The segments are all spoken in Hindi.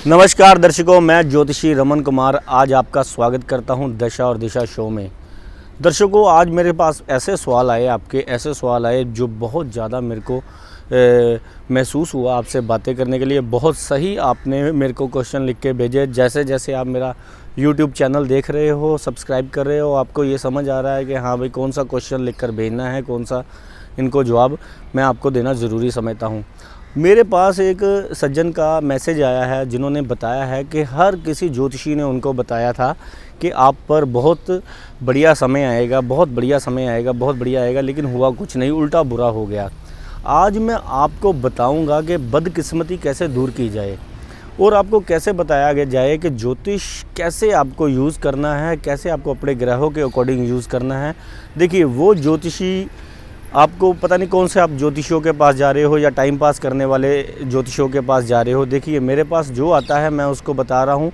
नमस्कार दर्शकों, मैं ज्योतिषी रमन कुमार आज आपका स्वागत करता हूं दशा और दिशा शो में। दर्शकों, आज मेरे पास ऐसे सवाल आए जो बहुत ज़्यादा मेरे को महसूस हुआ आपसे बातें करने के लिए। बहुत सही आपने मेरे को क्वेश्चन लिख के भेजे। जैसे जैसे आप मेरा यूट्यूब चैनल देख रहे हो, सब्सक्राइब कर रहे हो, आपको ये समझ आ रहा है कि हाँ भाई, कौन सा क्वेश्चन लिख कर भेजना है, कौन सा इनको जवाब मैं आपको देना ज़रूरी समझता हूँ। मेरे पास एक सज्जन का मैसेज आया है जिन्होंने बताया है कि हर किसी ज्योतिषी ने उनको बताया था कि आप पर बहुत बढ़िया समय आएगा, बहुत बढ़िया आएगा, लेकिन हुआ कुछ नहीं, उल्टा बुरा हो गया। आज मैं आपको बताऊंगा कि बदकिस्मती कैसे दूर की जाए और आपको कैसे बताया गया जाए कि ज्योतिष कैसे आपको यूज़ करना है, कैसे आपको अपने ग्रहों के अकॉर्डिंग यूज़ करना है। देखिए, वो ज्योतिषी आपको पता नहीं कौन से आप ज्योतिषियों के पास जा रहे हो या टाइम पास करने वाले ज्योतिषियों के पास जा रहे हो। देखिए, मेरे पास जो आता है मैं उसको बता रहा हूँ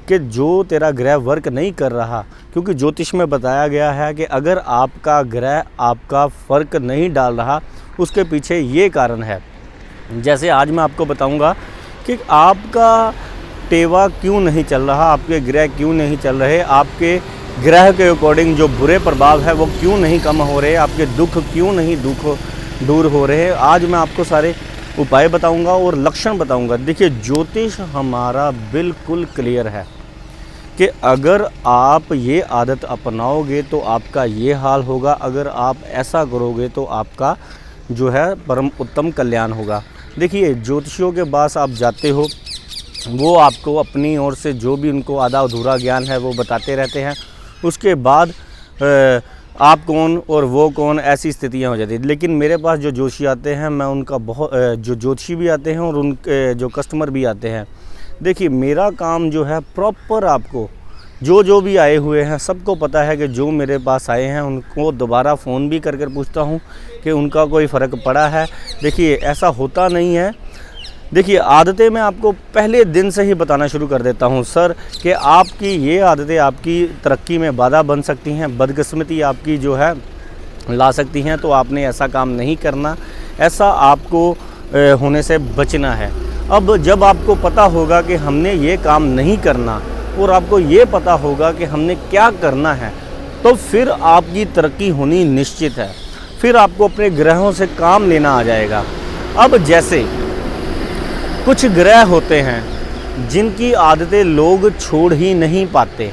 कि जो तेरा ग्रह वर्क नहीं कर रहा, क्योंकि ज्योतिष में बताया गया है कि अगर आपका ग्रह आपका फर्क नहीं डाल रहा, उसके पीछे ये कारण है। जैसे आज मैं आपको बताऊँगा कि आपका टेवा क्यों नहीं चल रहा, आपके ग्रह क्यों नहीं चल रहे, आपके ग्रह के अकॉर्डिंग जो बुरे प्रभाव है वो क्यों नहीं कम हो रहे, आपके दुख क्यों नहीं दूर हो रहे। आज मैं आपको सारे उपाय बताऊंगा और लक्षण बताऊंगा। देखिए, ज्योतिष हमारा बिल्कुल क्लियर है कि अगर आप ये आदत अपनाओगे तो आपका ये हाल होगा, अगर आप ऐसा करोगे तो आपका जो है परम उत्तम कल्याण होगा। देखिए, ज्योतिषियों के पास आप जाते हो, वो आपको अपनी ओर से जो भी उनको आधा अधूरा ज्ञान है वो बताते रहते हैं। उसके बाद आप कौन और वो कौन, ऐसी स्थितियां हो जाती है। लेकिन मेरे पास जो जोशी आते हैं, मैं उनका बहुत जो ज्योतिषी भी आते हैं और उनके जो कस्टमर भी आते हैं, देखिए मेरा काम जो है प्रॉपर आपको जो भी आए हुए हैं सबको पता है कि जो मेरे पास आए हैं उनको दोबारा फ़ोन भी कर पूछता हूँ कि उनका कोई फ़र्क पड़ा है। देखिए, ऐसा होता नहीं है। देखिए, आदतें मैं आपको पहले दिन से ही बताना शुरू कर देता हूं सर कि आपकी ये आदतें आपकी तरक्की में बाधा बन सकती हैं, बदकिस्मती आपकी जो है ला सकती हैं। तो आपने ऐसा काम नहीं करना, ऐसा आपको होने से बचना है। अब जब आपको पता होगा कि हमने ये काम नहीं करना और आपको ये पता होगा कि हमने क्या करना है, तो फिर आपकी तरक्की होनी निश्चित है। फिर आपको अपने ग्रहों से काम लेना आ जाएगा। अब जैसे कुछ ग्रह होते हैं जिनकी आदतें लोग छोड़ ही नहीं पाते।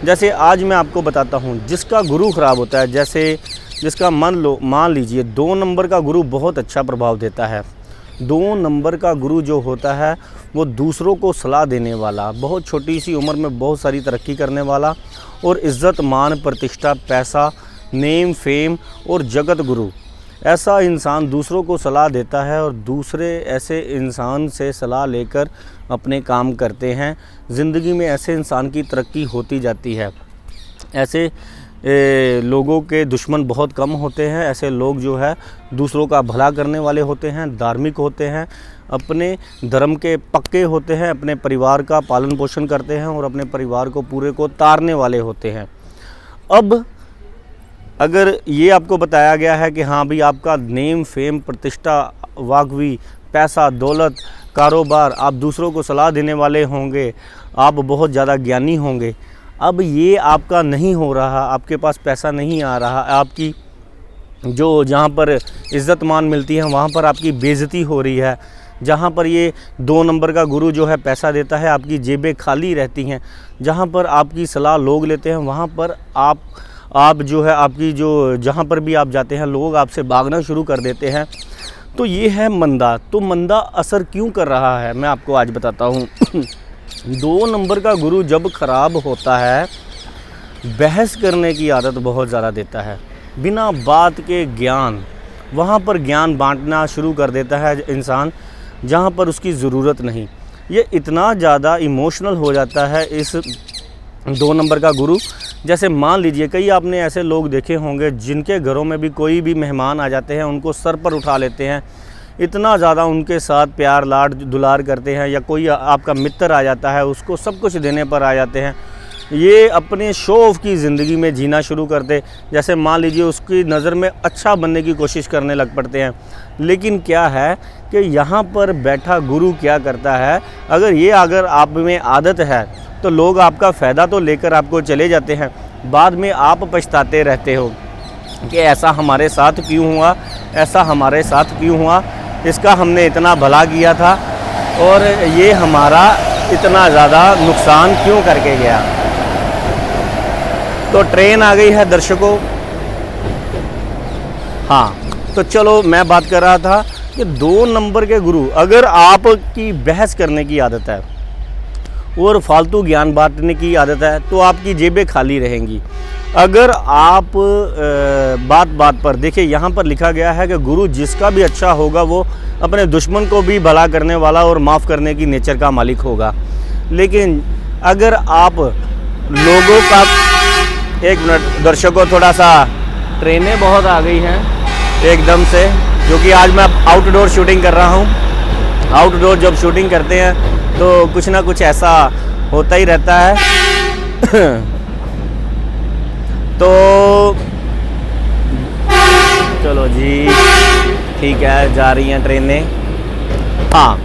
जैसे आज मैं आपको बताता हूँ, जिसका गुरु ख़राब होता है, जैसे जिसका मान लीजिए 2 नंबर का गुरु बहुत अच्छा प्रभाव देता है। 2 नंबर का गुरु जो होता है वो दूसरों को सलाह देने वाला, बहुत छोटी सी उम्र में बहुत सारी तरक्की करने वाला और इज़्ज़त मान प्रतिष्ठा पैसा नेम फेम और जगत गुरु, ऐसा इंसान दूसरों को सलाह देता है और दूसरे ऐसे इंसान से सलाह लेकर अपने काम करते हैं। ज़िंदगी में ऐसे इंसान की तरक्की होती जाती है। ऐसे लोगों के दुश्मन बहुत कम होते हैं। ऐसे लोग जो है दूसरों का भला करने वाले होते हैं, धार्मिक होते हैं, अपने धर्म के पक्के होते हैं, अपने परिवार का पालन पोषण करते हैं और अपने परिवार को पूरे को तारने वाले होते हैं। अब अगर ये आपको बताया गया है कि हाँ भाई, आपका नेम फेम प्रतिष्ठा वाकवी पैसा दौलत कारोबार, आप दूसरों को सलाह देने वाले होंगे, आप बहुत ज़्यादा ज्ञानी होंगे। अब ये आपका नहीं हो रहा, आपके पास पैसा नहीं आ रहा, आपकी जो जहाँ पर इज़्ज़त मान मिलती है वहाँ पर आपकी बेइज्जती हो रही है। जहाँ पर ये 2 नंबर का गुरु जो है पैसा देता है, आपकी जेबें खाली रहती हैं। जहाँ पर आपकी सलाह लोग लेते हैं वहाँ पर आप जो है आपकी जो जहाँ पर भी आप जाते हैं लोग आपसे भागना शुरू कर देते हैं। तो ये है मंदा। तो मंदा असर क्यों कर रहा है मैं आपको आज बताता हूँ। 2 नंबर का गुरु जब ख़राब होता है, बहस करने की आदत बहुत ज़्यादा देता है, बिना बात के ज्ञान, वहाँ पर ज्ञान बांटना शुरू कर देता है इंसान जहाँ पर उसकी ज़रूरत नहीं। ये इतना ज़्यादा इमोशनल हो जाता है इस 2 नंबर का गुरु। जैसे मान लीजिए, कई आपने ऐसे लोग देखे होंगे जिनके घरों में भी कोई भी मेहमान आ जाते हैं, उनको सर पर उठा लेते हैं, इतना ज़्यादा उनके साथ प्यार लाड दुलार करते हैं। या कोई आपका मित्र आ जाता है, उसको सब कुछ देने पर आ जाते हैं। ये अपने शो ऑफ की ज़िंदगी में जीना शुरू करते। जैसे मान लीजिए उसकी नज़र में अच्छा बनने की कोशिश करने लग पड़ते हैं। लेकिन क्या है कि यहाँ पर बैठा गुरु क्या करता है, अगर आप में आदत है तो लोग आपका फ़ायदा तो लेकर आपको चले जाते हैं, बाद में आप पछताते रहते हो कि ऐसा हमारे साथ क्यों हुआ, ऐसा हमारे साथ क्यों हुआ, इसका हमने इतना भला किया था और ये हमारा इतना ज़्यादा नुकसान क्यों करके गया। तो ट्रेन आ गई है दर्शकों। हाँ, तो चलो मैं बात कर रहा था कि 2 नंबर के गुरु, अगर आपकी बहस करने की आदत है और फालतू ज्ञान बांटने की आदत है तो आपकी जेबें खाली रहेंगी। अगर आप बात बात पर देखिए, यहाँ पर लिखा गया है कि गुरु जिसका भी अच्छा होगा वो अपने दुश्मन को भी भला करने वाला और माफ़ करने की नेचर का मालिक होगा। लेकिन अगर आप लोगों का, एक मिनट दर्शकों, थोड़ा सा ट्रेनें बहुत आ गई हैं एकदम से, क्योंकि आज मैं आउटडोर शूटिंग कर रहा हूँ। आउटडोर जब शूटिंग करते हैं तो कुछ ना कुछ ऐसा होता ही रहता है। तो चलो जी, ठीक है, जा रही हैं ट्रेनें। हाँ,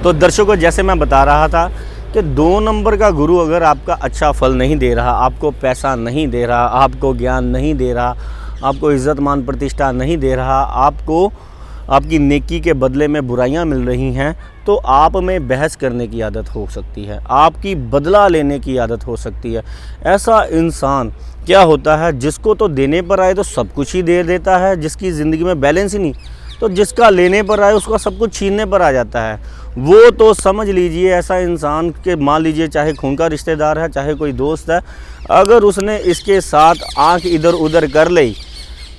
तो दर्शकों जैसे मैं बता रहा था कि 2 नंबर का गुरु अगर आपका अच्छा फल नहीं दे रहा, आपको पैसा नहीं दे रहा, आपको ज्ञान नहीं दे रहा, आपको इज़्ज़त मान प्रतिष्ठा नहीं दे रहा, आपको आपकी नेकी के बदले में बुराइयां मिल रही हैं, तो आप में बहस करने की आदत हो सकती है, आपकी बदला लेने की आदत हो सकती है। ऐसा इंसान क्या होता है, जिसको तो देने पर आए तो सब कुछ ही दे देता है, जिसकी ज़िंदगी में बैलेंस ही नहीं, तो जिसका लेने पर आए उसका सब कुछ छीनने पर आ जाता है। वो तो समझ लीजिए ऐसा इंसान के, मान लीजिए चाहे खून का रिश्तेदार है, चाहे कोई दोस्त है, अगर उसने इसके साथ आंख इधर उधर कर ली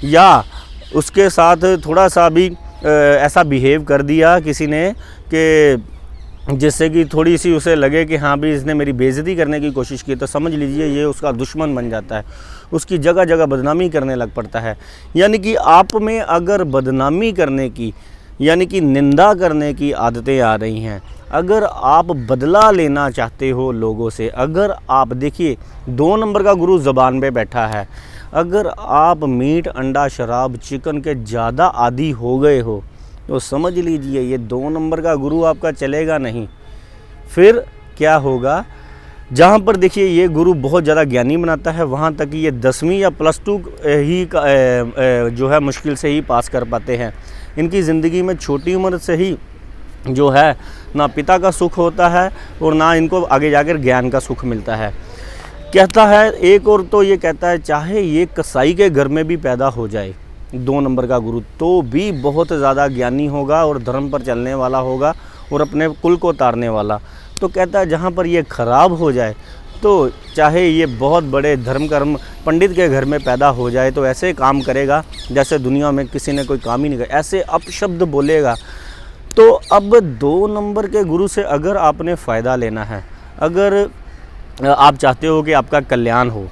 या उसके साथ थोड़ा सा भी ऐसा बिहेव कर दिया किसी ने कि जिससे कि थोड़ी सी उसे लगे कि हाँ भी इसने मेरी बेइज्जती करने की कोशिश की, तो समझ लीजिए ये उसका दुश्मन बन जाता है, उसकी जगह जगह बदनामी करने लग पड़ता है। यानी कि आप में अगर बदनामी करने की, यानी कि निंदा करने की आदतें आ रही हैं, अगर आप बदला लेना चाहते हो लोगों से, अगर आप देखिए 2 नंबर का गुरु ज़बान पे बैठा है, अगर आप मीट, अंडा, शराब, चिकन के ज़्यादा आदी हो गए हो तो समझ लीजिए ये 2 नंबर का गुरु आपका चलेगा नहीं। फिर क्या होगा, जहाँ पर देखिए ये गुरु बहुत ज़्यादा ज्ञानी बनाता है, वहाँ तक ये 10वीं या +2 ही जो है मुश्किल से ही पास कर पाते हैं। इनकी ज़िंदगी में छोटी उम्र से ही जो है ना पिता का सुख होता है और ना इनको आगे जाकर ज्ञान का सुख मिलता है। कहता है एक और, तो ये कहता है चाहे ये कसाई के घर में भी पैदा हो जाए 2 नंबर का गुरु, तो भी बहुत ज़्यादा ज्ञानी होगा और धर्म पर चलने वाला होगा और अपने कुल को तारने वाला। तो कहता है जहाँ पर ये ख़राब हो जाए, तो चाहे ये बहुत बड़े धर्म कर्म पंडित के घर में पैदा हो जाए, तो ऐसे काम करेगा जैसे दुनिया में किसी ने कोई काम ही नहीं किया, ऐसे अपशब्द बोलेगा। तो अब 2 नंबर के गुरु से अगर आपने फ़ायदा लेना है, अगर आप चाहते हो कि आपका कल्याण हो,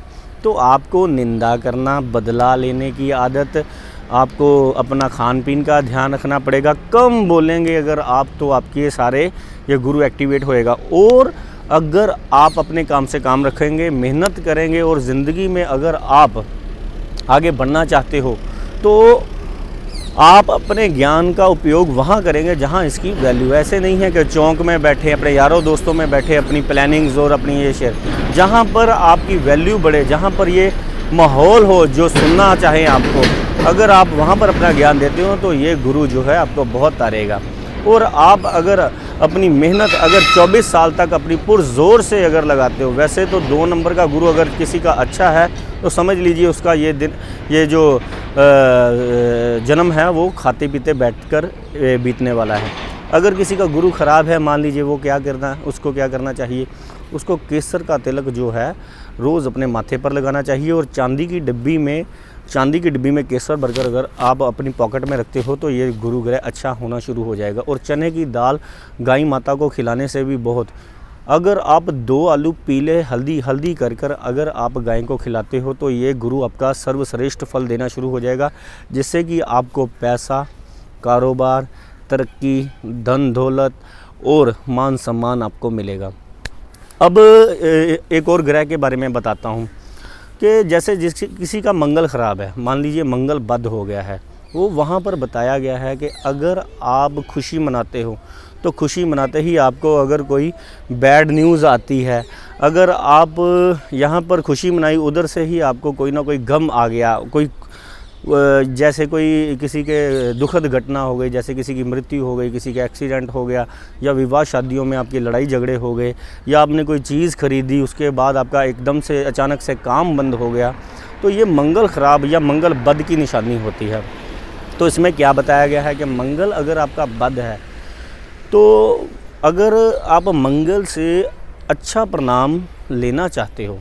तो आपको निंदा करना, बदला लेने की आदत, आपको अपना खान पीन का ध्यान रखना पड़ेगा। कम बोलेंगे अगर आप, तो आपके सारे ये गुरु एक्टिवेट होएगा। और अगर आप अपने काम से काम रखेंगे, मेहनत करेंगे और ज़िंदगी में अगर आप आगे बढ़ना चाहते हो, तो आप अपने ज्ञान का उपयोग वहाँ करेंगे जहाँ इसकी वैल्यू। ऐसे नहीं है कि चौक में बैठे, अपने यारों दोस्तों में बैठे, अपनी प्लानिंग्स और अपनी ये शेयर, जहाँ पर आपकी वैल्यू बढ़े, जहाँ पर ये माहौल हो जो सुनना चाहें आपको, अगर आप वहाँ पर अपना ज्ञान देते हो तो ये गुरु जो है आपको बहुत तारेगा। और आप अगर अपनी मेहनत अगर 24 साल तक अपनी पुरज़ोर से अगर लगाते हो, वैसे तो 2 नंबर का गुरु अगर किसी का अच्छा है तो समझ लीजिए उसका ये दिन, ये जो जन्म है वो खाते पीते बैठकर बीतने वाला है। अगर किसी का गुरु ख़राब है, मान लीजिए, वो क्या करना, उसको क्या करना चाहिए, उसको केसर का तिलक जो है रोज़ अपने माथे पर लगाना चाहिए। और चांदी की डिब्बी में केसर भरकर अगर आप अपनी पॉकेट में रखते हो तो ये गुरु ग्रह अच्छा होना शुरू हो जाएगा। और चने की दाल गाय माता को खिलाने से भी बहुत, अगर आप 2 आलू पीले हल्दी कर अगर आप गाय को खिलाते हो तो ये गुरु आपका सर्वश्रेष्ठ फल देना शुरू हो जाएगा, जिससे कि आपको पैसा, कारोबार, तरक्की, धन दौलत और मान सम्मान आपको मिलेगा। अब एक और ग्रह के बारे में बताता हूँ कि जैसे किसी का मंगल ख़राब है, मान लीजिए मंगल बद हो गया है, वो वहाँ पर बताया गया है कि अगर आप खुशी मनाते हो तो खुशी मनाते ही आपको अगर कोई बैड न्यूज़ आती है, अगर आप यहाँ पर खुशी मनाई उधर से ही आपको कोई ना कोई गम आ गया, कोई जैसे कोई किसी के दुखद घटना हो गई, जैसे किसी की मृत्यु हो गई, किसी का एक्सीडेंट हो गया, या विवाह शादियों में आपकी लड़ाई झगड़े हो गए, या आपने कोई चीज़ खरीदी उसके बाद आपका एकदम से अचानक से काम बंद हो गया, तो ये मंगल ख़राब या मंगल बद की निशानी होती है। तो इसमें क्या बताया गया है कि मंगल अगर आपका बद है तो अगर आप मंगल से अच्छा परिणाम लेना चाहते हो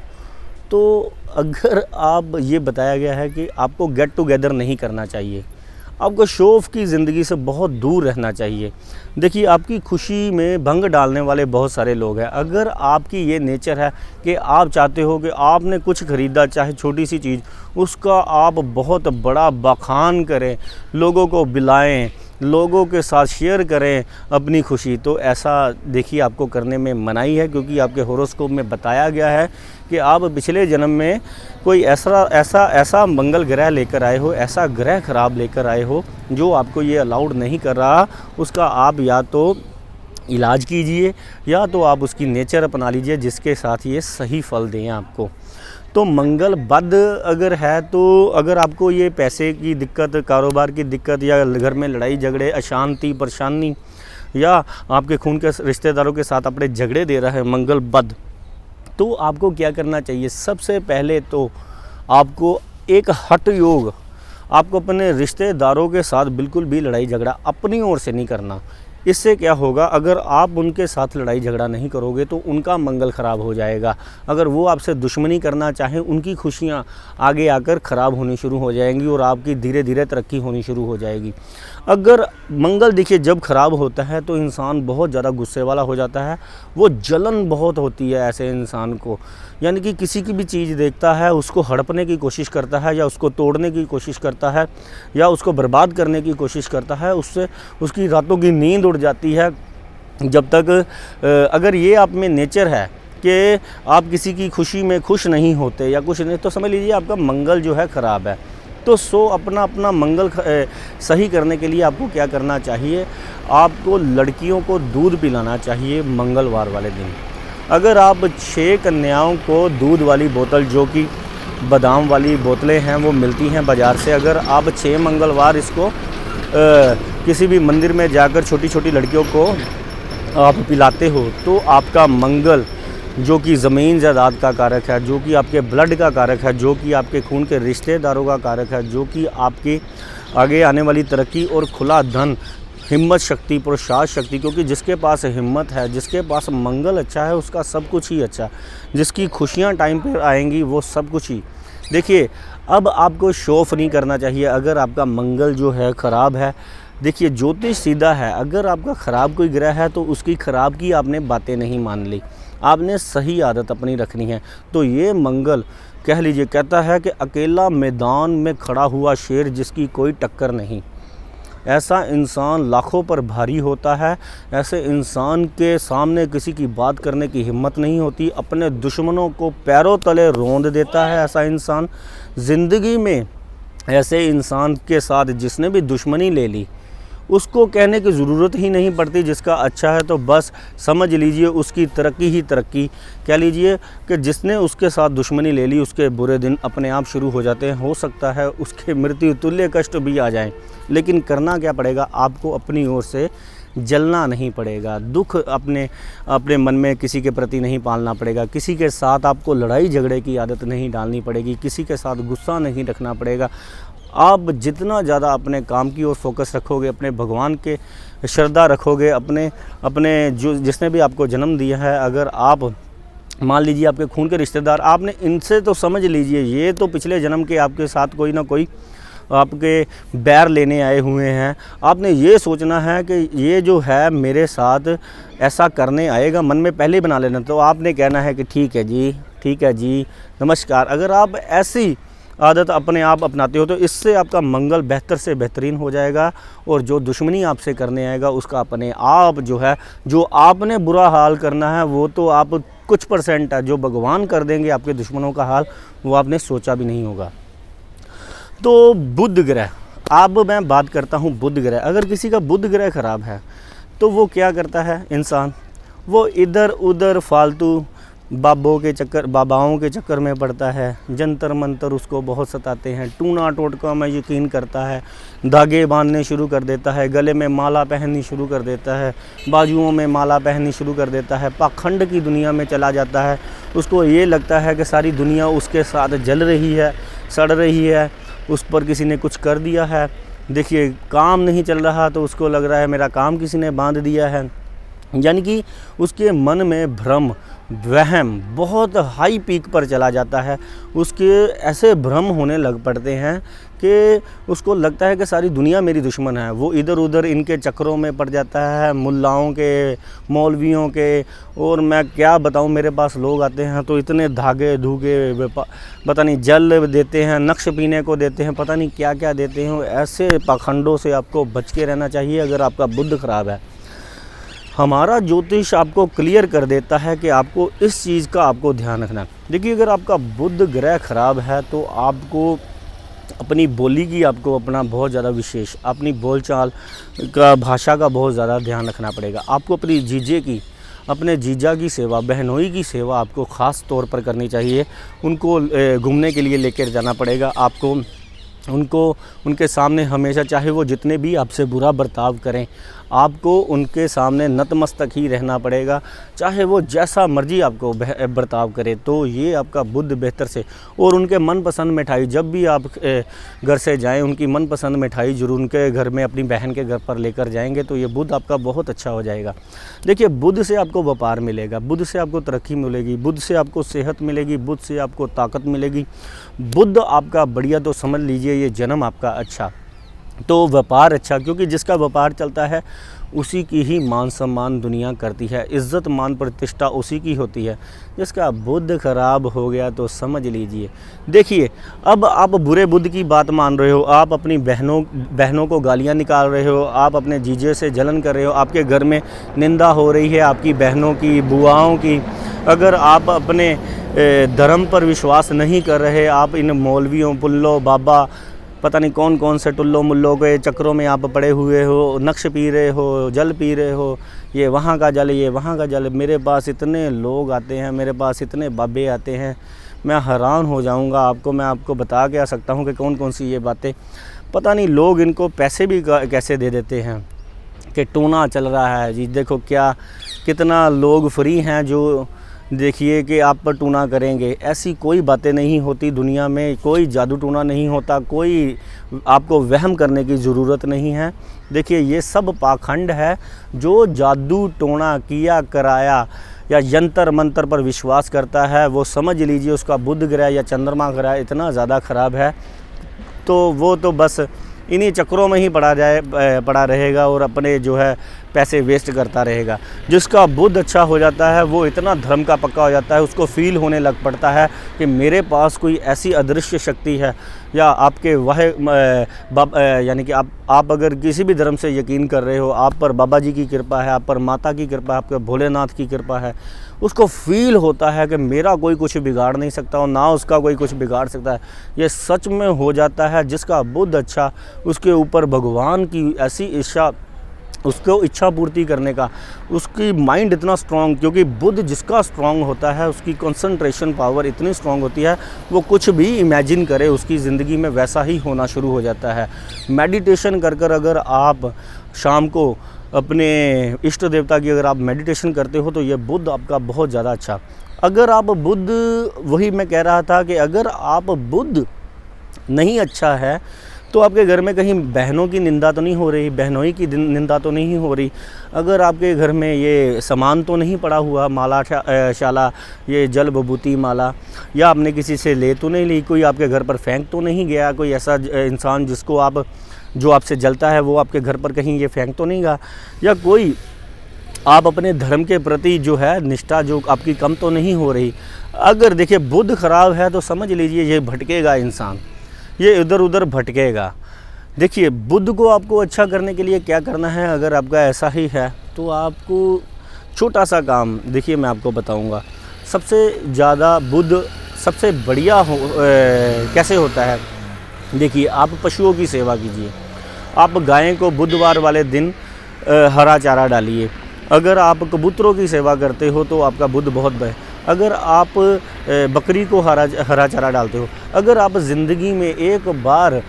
तो अगर आप, ये बताया गया है कि आपको गेट टुगेदर नहीं करना चाहिए, आपको शो ऑफ की ज़िंदगी से बहुत दूर रहना चाहिए। देखिए, आपकी खुशी में भंग डालने वाले बहुत सारे लोग हैं। अगर आपकी ये नेचर है कि आप चाहते हो कि आपने कुछ ख़रीदा, चाहे छोटी सी चीज़, उसका आप बहुत बड़ा बखान करें, लोगों को बिलाएं, लोगों के साथ शेयर करें अपनी खुशी, तो ऐसा देखिए आपको करने में मनाही है, क्योंकि आपके होरोस्कोप में बताया गया है कि आप पिछले जन्म में कोई ऐसा मंगल ग्रह लेकर आए हो, ऐसा ग्रह ख़राब लेकर आए हो जो आपको ये अलाउड नहीं कर रहा। उसका आप या तो इलाज कीजिए या तो आप उसकी नेचर अपना लीजिए जिसके साथ ये सही फल दें आपको। तो मंगल बद अगर है तो अगर आपको ये पैसे की दिक्कत, कारोबार की दिक्कत, या घर में लड़ाई झगड़े, अशांति, परेशानी, या आपके खून के रिश्तेदारों के साथ अपने झगड़े दे रहा है मंगल बद, तो आपको क्या करना चाहिए? सबसे पहले तो आपको एक हठ योग, आपको अपने रिश्तेदारों के साथ बिल्कुल भी लड़ाई झगड़ा अपनी ओर से नहीं करना। इससे क्या होगा, अगर आप उनके साथ लड़ाई झगड़ा नहीं करोगे तो उनका मंगल ख़राब हो जाएगा। अगर वो आपसे दुश्मनी करना चाहें, उनकी खुशियाँ आगे आकर ख़राब होनी शुरू हो जाएंगी और आपकी धीरे धीरे तरक्की होनी शुरू हो जाएगी। अगर मंगल देखिए जब ख़राब होता है तो इंसान बहुत ज़्यादा गुस्से वाला हो जाता है, वो जलन बहुत होती है ऐसे इंसान को, यानी कि किसी की भी चीज़ देखता है उसको हड़पने की कोशिश करता है, या उसको तोड़ने की कोशिश करता है, या उसको बर्बाद करने की कोशिश करता है। उससे उसकी रातों की नींद उड़ जाती है। जब तक अगर ये आप में नेचर है कि आप किसी की खुशी में खुश नहीं होते या कुछ नहीं, तो समझ लीजिए आपका मंगल जो है ख़राब है। तो अपना अपना मंगल सही करने के लिए आपको क्या करना चाहिए? आपको लड़कियों को दूध पिलाना चाहिए मंगलवार वाले दिन। अगर आप 6 कन्याओं को दूध वाली बोतल, जो कि बादाम वाली बोतलें हैं वो मिलती हैं बाज़ार से, अगर आप 6 मंगलवार इसको किसी भी मंदिर में जाकर छोटी छोटी लड़कियों को आप पिलाते हो तो आपका मंगल, जो कि ज़मीन जायदाद का कारक है, जो कि आपके ब्लड का कारक है, जो कि आपके खून के रिश्तेदारों का कारक है, जो कि आपकी आगे आने वाली तरक्की और खुला धन, हिम्मत शक्ति, पुरुषार्थ शक्ति, क्योंकि जिसके पास हिम्मत है, जिसके पास मंगल अच्छा है, उसका सब कुछ ही अच्छा, जिसकी खुशियाँ टाइम पर आएंगी वो सब कुछ ही। देखिए, अब आपको शो ऑफ नहीं करना चाहिए अगर आपका मंगल जो है ख़राब है। देखिए, ज्योतिष सीधा है, अगर आपका ख़राब कोई ग्रह है तो उसकी ख़राब की आपने बातें नहीं मान ली, आपने सही आदत अपनी रखनी है। तो ये मंगल कह लीजिए कहता है कि अकेला मैदान में खड़ा हुआ शेर जिसकी कोई टक्कर नहीं, ऐसा इंसान लाखों पर भारी होता है। ऐसे इंसान के सामने किसी की बात करने की हिम्मत नहीं होती, अपने दुश्मनों को पैरों तले रौंद देता है ऐसा इंसान। ज़िंदगी में ऐसे इंसान के साथ जिसने भी दुश्मनी ले ली उसको कहने की ज़रूरत ही नहीं पड़ती, जिसका अच्छा है तो बस समझ लीजिए उसकी तरक्की ही तरक्की। कह लीजिए कि जिसने उसके साथ दुश्मनी ले ली उसके बुरे दिन अपने आप शुरू हो जाते हैं। हो सकता है उसके मृत्यु तुल्य कष्ट भी आ जाएं, लेकिन करना क्या पड़ेगा? आपको अपनी ओर से जलना नहीं पड़ेगा, दुख अपने मन में किसी के प्रति नहीं पालना पड़ेगा, किसी के साथ आपको लड़ाई झगड़े की आदत नहीं डालनी पड़ेगी, किसी के साथ गुस्सा नहीं रखना पड़ेगा। आप जितना ज़्यादा अपने काम की ओर फोकस रखोगे, अपने भगवान के श्रद्धा रखोगे, अपने जो जिसने भी आपको जन्म दिया है, अगर आप मान लीजिए आपके खून के रिश्तेदार, आपने इनसे तो समझ लीजिए ये तो पिछले जन्म के आपके साथ कोई ना कोई आपके बैर लेने आए हुए हैं। आपने ये सोचना है कि ये जो है मेरे साथ ऐसा करने आएगा, मन में पहले ही बना लेना। तो आपने कहना है कि ठीक है जी, ठीक है जी, नमस्कार। अगर आप ऐसी आदत अपने आप अपनाते हो तो इससे आपका मंगल बेहतर से बेहतरीन हो जाएगा, और जो दुश्मनी आपसे करने आएगा उसका अपने आप जो है, जो आपने बुरा हाल करना है वो तो आप कुछ % है, जो भगवान कर देंगे आपके दुश्मनों का हाल वो आपने सोचा भी नहीं होगा। तो बुध ग्रह, अब मैं बात करता हूँ बुध ग्रह। अगर किसी का बुध ग्रह ख़राब है तो वो क्या करता है इंसान, वो इधर उधर फालतू बाबाओं के चक्कर में पड़ता है, जंतर मंतर उसको बहुत सताते हैं, टूना टोटका में यकीन करता है, धागे बांधने शुरू कर देता है, गले में माला पहननी शुरू कर देता है, बाजुओं में माला पहननी शुरू कर देता है, पाखंड की दुनिया में चला जाता है। उसको ये लगता है कि सारी दुनिया उसके साथ जल रही है, सड़ रही है, उस पर किसी ने कुछ कर दिया है। देखिए काम नहीं चल रहा तो उसको लग रहा है मेरा काम किसी ने बांध दिया है। यानी कि उसके मन में भ्रम वहम बहुत हाई पीक पर चला जाता है। उसके ऐसे भ्रम होने लग पड़ते हैं कि उसको लगता है कि सारी दुनिया मेरी दुश्मन है। वो इधर उधर इनके चक्करों में पड़ जाता है, मुल्लाओं के, मौलवियों के, और मैं क्या बताऊं, मेरे पास लोग आते हैं तो इतने धागे धूगे पता नहीं जल देते हैं, नक्श पीने को देते हैं, पता नहीं क्या क्या देते हैं। ऐसे पाखंडों से आपको बच के रहना चाहिए अगर आपका बुध खराब है। हमारा ज्योतिष आपको क्लियर कर देता है कि आपको इस चीज़ का आपको ध्यान रखना है। देखिए अगर आपका बुध ग्रह खराब है तो आपको अपनी बोली की, आपको अपना बहुत ज़्यादा विशेष अपनी बोलचाल का, भाषा का बहुत ज़्यादा ध्यान रखना पड़ेगा। आपको अपनी जीजे की, अपने जीजा की सेवा, बहनोई की सेवा आपको ख़ास तौर पर करनी चाहिए। उनको घूमने के लिए लेकर जाना पड़ेगा आपको। उनके सामने हमेशा, चाहे वो जितने भी आपसे बुरा बर्ताव करें, आपको उनके सामने नतमस्तक ही रहना पड़ेगा, चाहे वो जैसा मर्जी आपको बर्ताव करे। तो ये आपका बुध बेहतर से, और उनके मनपसंद मिठाई, जब भी आप घर से जाएं उनकी मनपसंद मिठाई जरूर उनके घर में अपनी बहन के घर पर लेकर जाएंगे तो ये बुध आपका बहुत अच्छा हो जाएगा। देखिए बुध से आपको व्यापार मिलेगा, बुध से आपको तरक्की मिलेगी, बुध से आपको सेहत मिलेगी, बुध से आपको ताकत मिलेगी। बुध आपका बढ़िया, तो समझ लीजिए ये जन्म आपका अच्छा, तो व्यापार अच्छा, क्योंकि जिसका व्यापार चलता है उसी की ही मान सम्मान दुनिया करती है, इज़्ज़त मान प्रतिष्ठा उसी की होती है। जिसका बुध खराब हो गया तो समझ लीजिए। देखिए अब आप बुरे बुध की बात मान रहे हो, आप अपनी बहनों को गालियां निकाल रहे हो, आप अपने जीजे से जलन कर रहे हो, आपके घर में निंदा हो रही है आपकी बहनों की, बुआओं की। अगर आप अपने धर्म पर विश्वास नहीं कर रहे, आप इन मौलवियों, पुल्लो, बाबा, पता नहीं कौन कौन से टुल्लो मुल्लों के चक्करों में आप पड़े हुए हो, नक्श पी रहे हो, जल पी रहे हो, ये वहाँ का जल, ये वहाँ का जल। मेरे पास इतने लोग आते हैं, मेरे पास इतने बाबे आते हैं, मैं हैरान हो जाऊँगा। मैं आपको बता के आ सकता हूँ कि कौन कौन सी ये बातें, पता नहीं लोग इनको पैसे भी कैसे दे देते हैं कि टूना चल रहा है जी। देखो क्या कितना लोग फ्री हैं जो देखिए कि आप पर टूना करेंगे। ऐसी कोई बातें नहीं होती दुनिया में, कोई जादू टूना नहीं होता, कोई आपको वहम करने की ज़रूरत नहीं है। देखिए ये सब पाखंड है। जो जादू टोना किया कराया या यंत्र मंत्र पर विश्वास करता है वो समझ लीजिए उसका बुध ग्रह या चंद्रमा ग्रह इतना ज़्यादा ख़राब है, तो वो तो बस इन्हीं चक्रों में ही पड़ा रहेगा और अपने जो है पैसे वेस्ट करता रहेगा। जिसका बुध अच्छा हो जाता है वो इतना धर्म का पक्का हो जाता है, उसको फील होने लग पड़ता है कि मेरे पास कोई ऐसी अदृश्य शक्ति है, या आपके यानी कि आप अगर किसी भी धर्म से यकीन कर रहे हो, आप पर बाबा जी की कृपा है, आप पर माता की कृपा है, आपके भोलेनाथ की कृपा है, उसको फील होता है कि मेरा कोई कुछ बिगाड़ नहीं सकता और ना उसका कोई कुछ बिगाड़ सकता है। ये सच में हो जाता है। जिसका बुध अच्छा, उसके ऊपर भगवान की ऐसी इच्छा, उसको इच्छा पूर्ति करने का, उसकी माइंड इतना स्ट्रॉन्ग, क्योंकि बुध जिसका स्ट्रॉन्ग होता है उसकी कंसंट्रेशन पावर इतनी स्ट्रॉन्ग होती है, वो कुछ भी इमेजिन करे उसकी ज़िंदगी में वैसा ही होना शुरू हो जाता है। मेडिटेशन कर कर अगर आप शाम को अपने इष्ट देवता की अगर आप मेडिटेशन करते हो तो ये बुध आपका बहुत ज़्यादा अच्छा। अगर आप बुध, वही मैं कह रहा था कि अगर आप बुध नहीं अच्छा है तो आपके घर में कहीं बहनों की निंदा तो नहीं हो रही, बहनोई की निंदा तो नहीं हो रही, अगर आपके घर में ये सामान तो नहीं पड़ा हुआ, माला शाला, ये जल विभूति माला, या आपने किसी से ले तो नहीं ली, कोई आपके घर पर फेंक तो नहीं गया, कोई ऐसा इंसान जो आपसे जलता है वो आपके घर पर कहीं ये फेंक तो नहीं गया, या कोई आप अपने धर्म के प्रति जो है निष्ठा जो आपकी कम तो नहीं हो रही। अगर देखिए बुध खराब है तो समझ लीजिए ये भटकेगा इंसान, ये इधर उधर भटकेगा। देखिए बुध को आपको अच्छा करने के लिए क्या करना है, अगर आपका ऐसा ही है तो आपको छोटा सा काम देखिए मैं आपको बताऊंगा। सबसे ज़्यादा बुध सबसे बढ़िया कैसे होता है, देखिए आप पशुओं की सेवा कीजिए। आप गाय को बुधवार वाले दिन हरा चारा डालिए। अगर आप कबूतरों की सेवा करते हो तो आपका बुध बहुत अगर आप बकरी को हरा चारा डालते हो, अगर आप ज़िंदगी में एक बार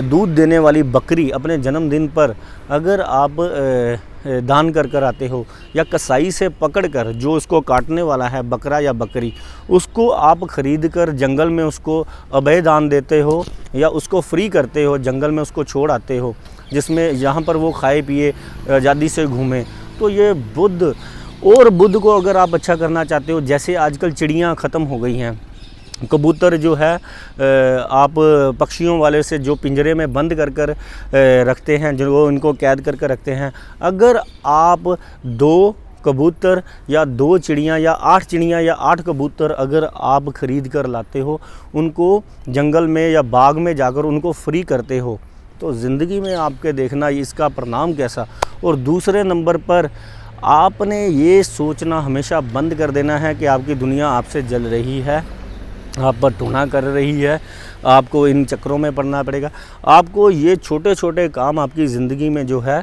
दूध देने वाली बकरी अपने जन्मदिन पर अगर आप दान कर आते हो, या कसाई से पकड़ कर जो उसको काटने वाला है बकरा या बकरी, उसको आप ख़रीद कर जंगल में उसको अभय दान देते हो या उसको फ्री करते हो, जंगल में उसको छोड़ आते हो जिसमें जहाँ पर वो खाए पिए आज़ादी से घूमें, तो ये बुध। और बुध को अगर आप अच्छा करना चाहते हो, जैसे आजकल चिड़ियाँ ख़त्म हो गई हैं, कबूतर जो है आप पक्षियों वाले से जो पिंजरे में बंद कर रखते हैं, जो इनको कैद कर रखते हैं, अगर आप 2 कबूतर या 2 चिड़ियाँ या 8 चिड़ियाँ या 8 कबूतर अगर आप ख़रीद कर लाते हो, उनको जंगल में या बाग में जाकर उनको फ्री करते हो, तो ज़िंदगी में आपके देखना इसका परिणाम कैसा। और दूसरे नंबर पर आपने ये सोचना हमेशा बंद कर देना है कि आपकी दुनिया आपसे जल रही है, आप पर टूना कर रही है, आपको इन चक्करों में पड़ना पड़ेगा। आपको ये छोटे छोटे काम आपकी ज़िंदगी में जो है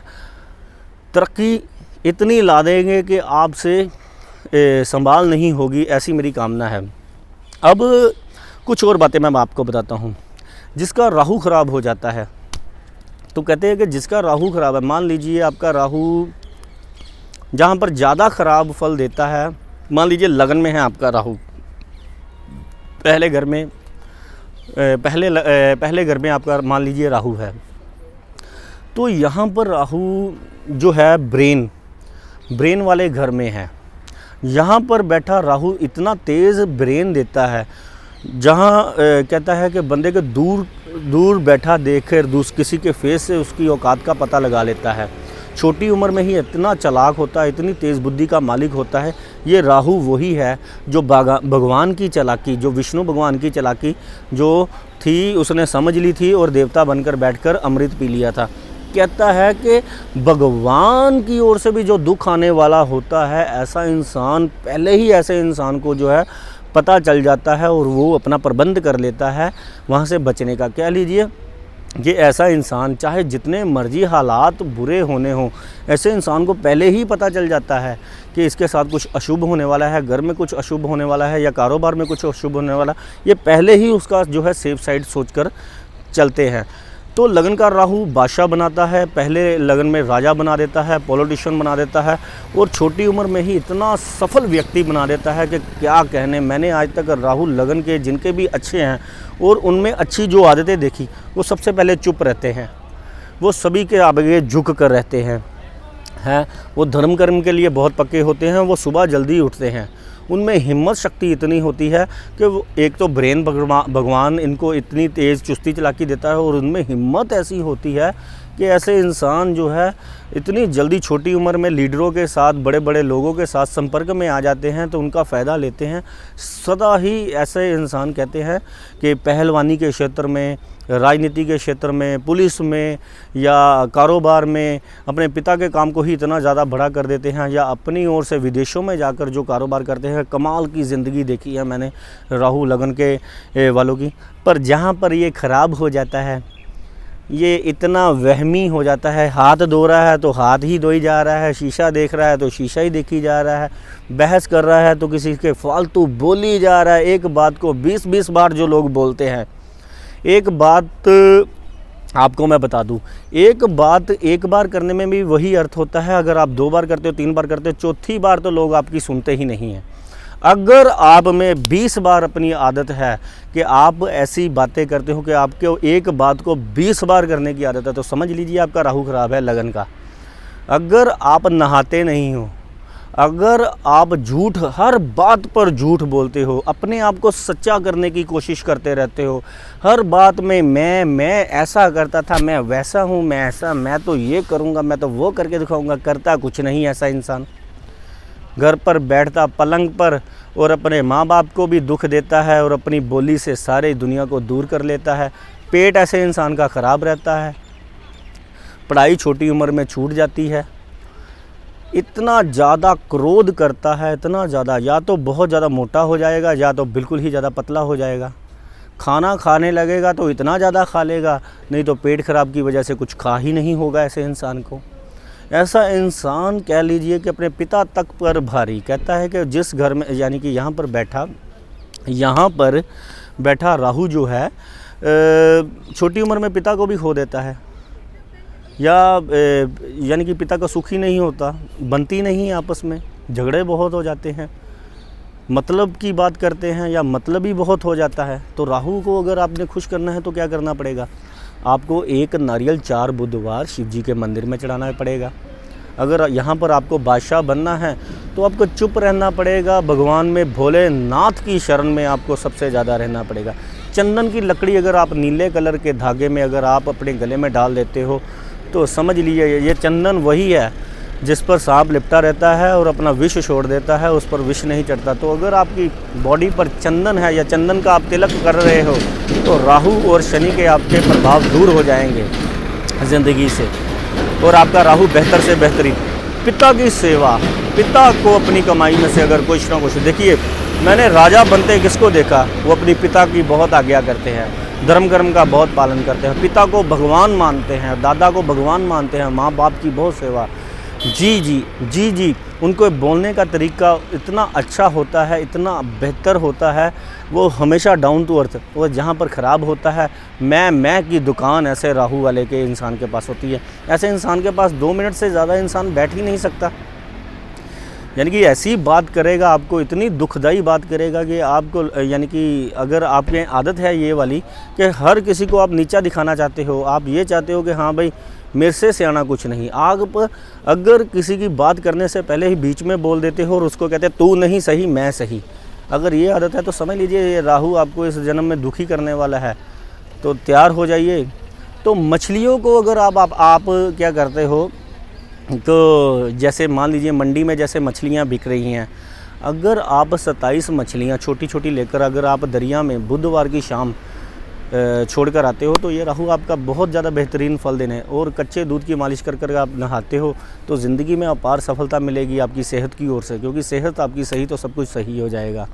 तरक्की इतनी ला देंगे कि आपसे संभाल नहीं होगी, ऐसी मेरी कामना है। अब कुछ और बातें मैं आपको बताता हूँ। जिसका राहु ख़राब हो जाता है, तो कहते हैं कि जिसका राहु ख़राब है, मान लीजिए आपका राहु जहाँ पर ज़्यादा ख़राब फल देता है, मान लीजिए लगन में है आपका राहु, पहले घर में आपका मान लीजिए राहु है, तो यहाँ पर राहु जो है ब्रेन वाले घर में है। यहाँ पर बैठा राहु इतना तेज़ ब्रेन देता है, जहाँ कहता है कि बंदे के दूर बैठा देखकर किसी के फेस से उसकी औकात का पता लगा लेता है। छोटी उम्र में ही इतना चालाक होता है, इतनी तेज़ बुद्धि का मालिक होता है। ये राहु वही है जो भगवान की चालाकी, जो विष्णु भगवान की चालाकी जो थी उसने समझ ली थी और देवता बनकर बैठकर अमृत पी लिया था। कहता है कि भगवान की ओर से भी जो दुख आने वाला होता है, ऐसा इंसान पहले ही ऐसे इंसान को जो है पता चल जाता है और वो अपना प्रबंध कर लेता है वहाँ से बचने का। कह लीजिए ये ऐसा इंसान चाहे जितने मर्जी हालात बुरे होने हों, ऐसे इंसान को पहले ही पता चल जाता है कि इसके साथ कुछ अशुभ होने वाला है, घर में कुछ अशुभ होने वाला है या कारोबार में कुछ अशुभ होने वाला, ये पहले ही उसका जो है सेफ साइड सोचकर चलते हैं। तो लगन का राहु बादशाह बनाता है, पहले लगन में राजा बना देता है, पॉलिटिशियन बना देता है, और छोटी उम्र में ही इतना सफल व्यक्ति बना देता है कि क्या कहने। मैंने आज तक राहु लगन के जिनके भी अच्छे हैं और उनमें अच्छी जो आदतें देखी, वो सबसे पहले चुप रहते हैं, वो सभी के आगे झुक कर रहते हैं, वो धर्म कर्म के लिए बहुत पक्के होते हैं, वो सुबह जल्दी उठते हैं, उनमें हिम्मत शक्ति इतनी होती है कि वो एक तो ब्रेन भगवान इनको इतनी तेज़ चुस्ती चालाकी देता है, और उनमें हिम्मत ऐसी होती है कि ऐसे इंसान जो है इतनी जल्दी छोटी उम्र में लीडरों के साथ, बड़े बड़े लोगों के साथ संपर्क में आ जाते हैं, तो उनका फ़ायदा लेते हैं। सदा ही ऐसे इंसान कहते हैं कि पहलवानी के क्षेत्र में, राजनीति के क्षेत्र में, पुलिस में या कारोबार में अपने पिता के काम को ही इतना ज़्यादा बड़ा कर देते हैं, या अपनी ओर से विदेशों में जाकर जो कारोबार करते हैं। कमाल की ज़िंदगी देखी है मैंने राहु लगन के वालों की। पर जहाँ पर ये ख़राब हो जाता है, ये इतना वहमी हो जाता है, हाथ धो रहा है तो हाथ ही धोई जा रहा है, शीशा देख रहा है तो शीशा ही देखी जा रहा है, बहस कर रहा है तो किसी के फालतू बोली जा रहा है। एक बात को 20-20 बार जो लोग बोलते हैं, एक बात आपको मैं बता दूं, एक बात एक बार करने में भी वही अर्थ होता है, अगर आप 2 बार करते हो, 3 बार करते हो, चौथी बार तो लोग आपकी सुनते ही नहीं हैं। अगर आप में 20 बार अपनी आदत है कि आप ऐसी बातें करते हो कि आपके एक बात को 20 बार करने की आदत है, तो समझ लीजिए आपका राहु खराब है लगन का। अगर आप नहाते नहीं हो, अगर आप झूठ, हर बात पर झूठ बोलते हो, अपने आप को सच्चा करने की कोशिश करते रहते हो, हर बात में मैं ऐसा करता था, मैं वैसा हूँ, मैं ऐसा, मैं तो ये करूँगा, मैं तो वो करके दिखाऊँगा, करता कुछ नहीं ऐसा इंसान। घर पर बैठता पलंग पर और अपने माँ बाप को भी दुख देता है और अपनी बोली से सारे दुनिया को दूर कर लेता है। पेट ऐसे इंसान का ख़राब रहता है, पढ़ाई छोटी उम्र में छूट जाती है, इतना ज़्यादा क्रोध करता है, इतना ज़्यादा, या तो बहुत ज़्यादा मोटा हो जाएगा या तो बिल्कुल ही ज़्यादा पतला हो जाएगा। खाना खाने लगेगा तो इतना ज़्यादा खा लेगा, नहीं तो पेट खराब की वजह से कुछ खा ही नहीं होगा ऐसे इंसान को। ऐसा इंसान कह लीजिए कि अपने पिता तक पर भारी। कहता है कि जिस घर में, यानी कि यहाँ पर बैठा राहु जो है छोटी उम्र में पिता को भी खो देता है, या यानी कि पिता का सुख ही नहीं होता, बनती नहीं आपस में, झगड़े बहुत हो जाते हैं, मतलब की बात करते हैं या मतलब ही बहुत हो जाता है। तो राहु को अगर आपने खुश करना है तो क्या करना पड़ेगा? आपको एक नारियल 4 बुधवार शिव जी के मंदिर में चढ़ाना पड़ेगा। अगर यहाँ पर आपको बादशाह बनना है तो आपको चुप रहना पड़ेगा, भगवान में भोलेनाथ की शरण में आपको सबसे ज़्यादा रहना पड़ेगा। चंदन की लकड़ी अगर आप नीले कलर के धागे में अगर आप अपने गले में डाल देते हो तो समझ लीजिए ये चंदन वही है जिस पर सांप लिपटा रहता है और अपना विष छोड़ देता है, उस पर विष नहीं चढ़ता। तो अगर आपकी बॉडी पर चंदन है या चंदन का आप तिलक कर रहे हो तो राहु और शनि के आपके प्रभाव दूर हो जाएंगे ज़िंदगी से, और आपका राहु बेहतर से बेहतरीन। पिता की सेवा, पिता को अपनी कमाई में से अगर कुछ ना कुछ, देखिए मैंने राजा बनते किसको देखा, वो अपनी पिता की बहुत आज्ञा करते हैं, धर्म कर्म का बहुत पालन करते हैं, पिता को भगवान मानते हैं, दादा को भगवान मानते हैं, माँ बाप की बहुत सेवा। जी, उनको बोलने का तरीका इतना अच्छा होता है, इतना बेहतर होता है, वो हमेशा डाउन टू अर्थ। वो जहाँ पर ख़राब होता है मैं की दुकान ऐसे राहु वाले के इंसान के पास होती है। ऐसे इंसान के पास 2 मिनट से ज़्यादा इंसान बैठ ही नहीं सकता। यानी कि ऐसी बात करेगा आपको, इतनी दुखदाई बात करेगा कि आपको, यानी कि अगर आपके आदत है ये वाली कि हर किसी को आप नीचा दिखाना चाहते हो, आप ये चाहते हो कि हाँ भाई मेरे से सियाना कुछ नहीं, आग पर अगर किसी की बात करने से पहले ही बीच में बोल देते हो और उसको कहते हैं तू नहीं सही मैं सही, अगर ये आदत है तो समझ लीजिए ये राहु आपको इस जन्म में दुखी करने वाला है। तो तैयार हो जाइए। तो मछलियों को अगर आप क्या करते हो, तो जैसे मान लीजिए मंडी में जैसे मछलियाँ बिक रही हैं, अगर आप 27 मछलियाँ छोटी छोटी लेकर अगर आप दरिया में बुधवार की शाम छोड़कर आते हो तो ये राहु आपका बहुत ज़्यादा बेहतरीन फल देने। और कच्चे दूध की मालिश कर कर आप नहाते हो तो ज़िंदगी में अपार सफलता मिलेगी आपकी सेहत की ओर से, क्योंकि सेहत आपकी सही तो सब कुछ सही हो जाएगा।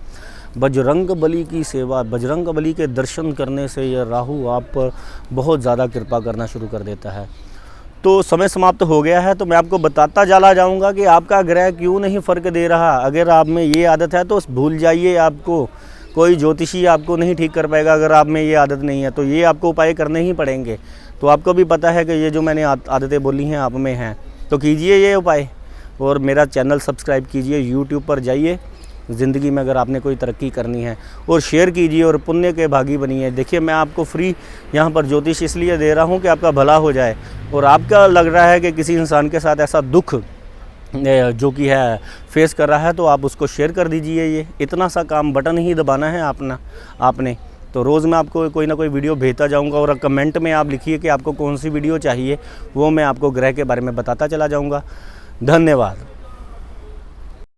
बजरंग बली की सेवा, बजरंग बली के दर्शन करने से यह राहु आप पर बहुत ज़्यादा कृपा करना शुरू कर देता है। तो समय समाप्त हो गया है, तो मैं आपको बताता चला जाऊंगा कि आपका ग्रह क्यों नहीं फ़र्क दे रहा। अगर आप में ये आदत है तो भूल जाइए, आपको कोई ज्योतिषी आपको नहीं ठीक कर पाएगा। अगर आप में ये आदत नहीं है तो ये आपको उपाय करने ही पड़ेंगे। तो आपको भी पता है कि ये जो मैंने आदतें बोली हैं आप में हैं, तो कीजिए ये उपाय और मेरा चैनल सब्सक्राइब कीजिए, यूट्यूब पर जाइए। ज़िंदगी में अगर आपने कोई तरक्की करनी है और शेयर कीजिए और पुण्य के भागी बनिए। देखिए मैं आपको फ्री यहाँ पर ज्योतिष इसलिए दे रहा हूँ कि आपका भला हो जाए, और आपका लग रहा है कि किसी इंसान के साथ ऐसा दुख जो कि है फेस कर रहा है, तो आप उसको शेयर कर दीजिए। ये इतना सा काम बटन ही दबाना है आपने। तो रोज़ मैं आपको कोई ना कोई वीडियो भेजता जाऊंगा, और कमेंट में आप लिखिए कि आपको कौन सी वीडियो चाहिए, वो मैं आपको ग्रह के बारे में बताता चला जाऊंगा। धन्यवाद।